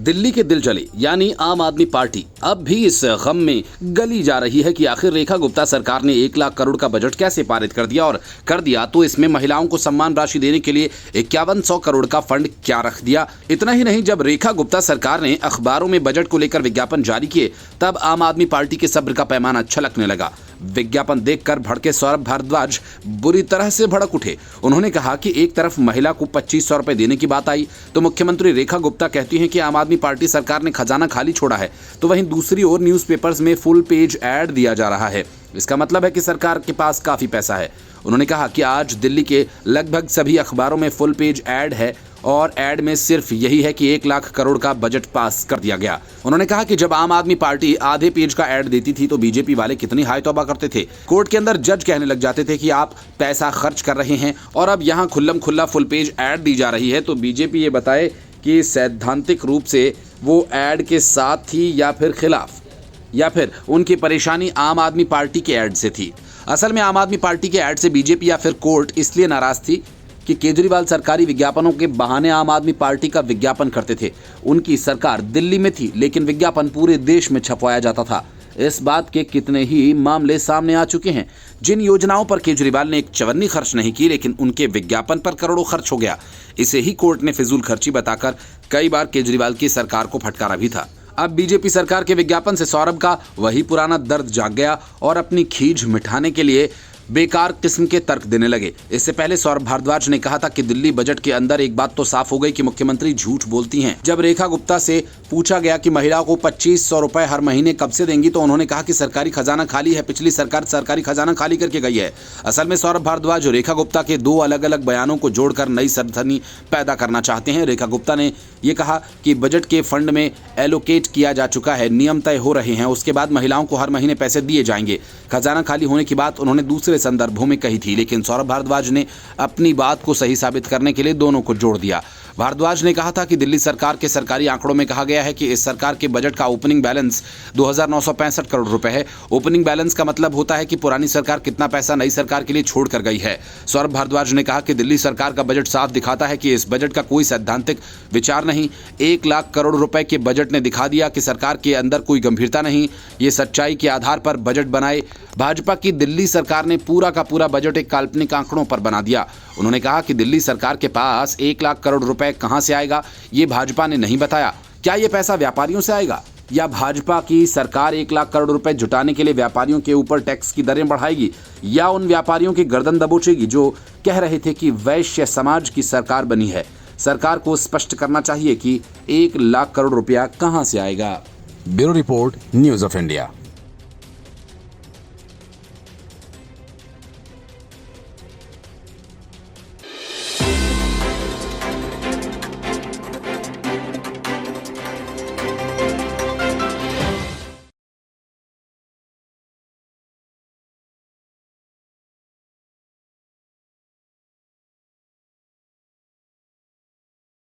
दिल्ली के दिल जले यानी आम आदमी पार्टी अब भी इस गम में गली जा रही है कि आखिर रेखा गुप्ता सरकार ने 1 लाख करोड़ का बजट कैसे पारित कर दिया, और कर दिया तो इसमें महिलाओं को सम्मान राशि देने के लिए 5100 करोड़ का फंड क्या रख दिया। इतना ही नहीं, जब रेखा गुप्ता सरकार ने अखबारों में बजट को लेकर विज्ञापन जारी किए तब आम आदमी पार्टी के सब्र का पैमाना छलकने लगा। विज्ञापन देखकर भड़के सौरभ भारद्वाज बुरी तरह से भड़क उठे। उन्होंने कहा कि एक तरफ महिला को 2500 रुपए देने की बात आई तो मुख्यमंत्री रेखा गुप्ता कहती हैं कि आम आदमी पार्टी सरकार ने खजाना खाली छोड़ा है, तो वहीं दूसरी ओर न्यूज़पेपर्स में फुल पेज ऐड दिया जा रहा है। इसका मतलब है कि सरकार के पास काफी पैसा है। उन्होंने कहा कि आज दिल्ली के लगभग सभी अखबारों में फुल पेज ऐड है और ऐड में सिर्फ यही है कि 1 लाख करोड़ का बजट पास कर दिया गया। उन्होंने कहा कि जब आम आदमी पार्टी आधे पेज का ऐड देती थी तो बीजेपी वाले कितनी हाय तौबा करते थे। कोर्ट के अंदर जज कहने लग जाते थे कि आप पैसा खर्च कर रहे हैं, और अब यहाँ खुल्लम खुल्ला फुल पेज ऐड दी जा रही है। तो बीजेपी ये बताए कि सैद्धांतिक रूप से वो ऐड के साथ थी या फिर खिलाफ, या फिर उनकी परेशानी आम आदमी पार्टी के ऐड से थी। असल में आम आदमी पार्टी के ऐड से बीजेपी या फिर कोर्ट इसलिए नाराज थी कि केजरीवाल सरकारी विज्ञापनों के बहाने आम आदमी पार्टी का विज्ञापन करते थे। उनकी सरकार दिल्ली में थी लेकिन विज्ञापन पूरे देश में छपवाया जाता था। इस बात के कितने ही मामले सामने आ चुके हैं। जिन योजनाओं पर केजरीवाल ने एक चवन्नी खर्च नहीं की लेकिन उनके विज्ञापन पर करोड़ों खर्च हो गया। इसे ही कोर्ट ने फिजूल खर्ची बताकर कई बार केजरीवाल की सरकार को फटकारा भी था। अब बीजेपी सरकार के विज्ञापन से सौरभ का वही पुराना दर्द जाग गया और अपनी खीज मिटाने के लिए बेकार किस्म के तर्क देने लगे। इससे पहले सौरभ भारद्वाज ने कहा था कि दिल्ली बजट के अंदर एक बात तो साफ हो गई कि मुख्यमंत्री झूठ बोलती हैं। जब रेखा गुप्ता से पूछा गया कि महिलाओं को 2500 रुपए हर महीने कब से देंगी तो उन्होंने कहा कि सरकारी खजाना खाली है, पिछली सरकार सरकारी खजाना खाली करके गई है। असल में सौरभ भारद्वाज रेखा गुप्ता के 2 अलग अलग बयानों को जोड़कर नई सनसनी पैदा करना चाहते हैं। रेखा गुप्ता ने ये कहा कि बजट के फंड में एलोकेट किया जा चुका है, नियम तय हो रहे हैं, उसके बाद महिलाओं को हर महीने पैसे दिए जाएंगे। खजाना खाली होने की बात उन्होंने दूसरे संदर्भों में कही थी, लेकिन सौरभ भारद्वाज ने अपनी बात को सही साबित करने के लिए दोनों को जोड़ दिया। भारद्वाज ने कहा था कि दिल्ली सरकार के सरकारी आंकड़ों में कहा गया है कि इस सरकार के बजट का ओपनिंग बैलेंस 2965 करोड़ रुपए है। ओपनिंग बैलेंस का मतलब होता है कि पुरानी सरकार कितना पैसा नई सरकार के लिए छोड़ कर गई है। सौरभ भारद्वाज ने कहा कि दिल्ली सरकार का बजट साफ दिखाता है कि इस बजट का कोई सैद्धांतिक विचार नहीं। 1 लाख करोड़ रुपए के बजट ने दिखा दिया कि सरकार के अंदर कोई गंभीरता नहीं। ये सच्चाई के आधार पर बजट बनाए। भाजपा की दिल्ली सरकार ने पूरा का पूरा बजट एक काल्पनिक आंकड़ों पर बना दिया। उन्होंने कहा कि दिल्ली सरकार के पास 1 लाख करोड़ रुपए कहां से आएगा ये भाजपा ने नहीं बताया। क्या ये पैसा व्यापारियों से आएगा, या भाजपा की सरकार 1 लाख करोड़ रुपए जुटाने के लिए व्यापारियों के ऊपर टैक्स की दरें बढ़ाएगी, या उन व्यापारियों की गर्दन दबोचेगी जो कह रहे थे कि वैश्य समाज की सरकार बनी है। सरकार को स्पष्ट करना चाहिए कि 1 लाख करोड़ रुपया कहां से आएगा। Bureau report, news of India.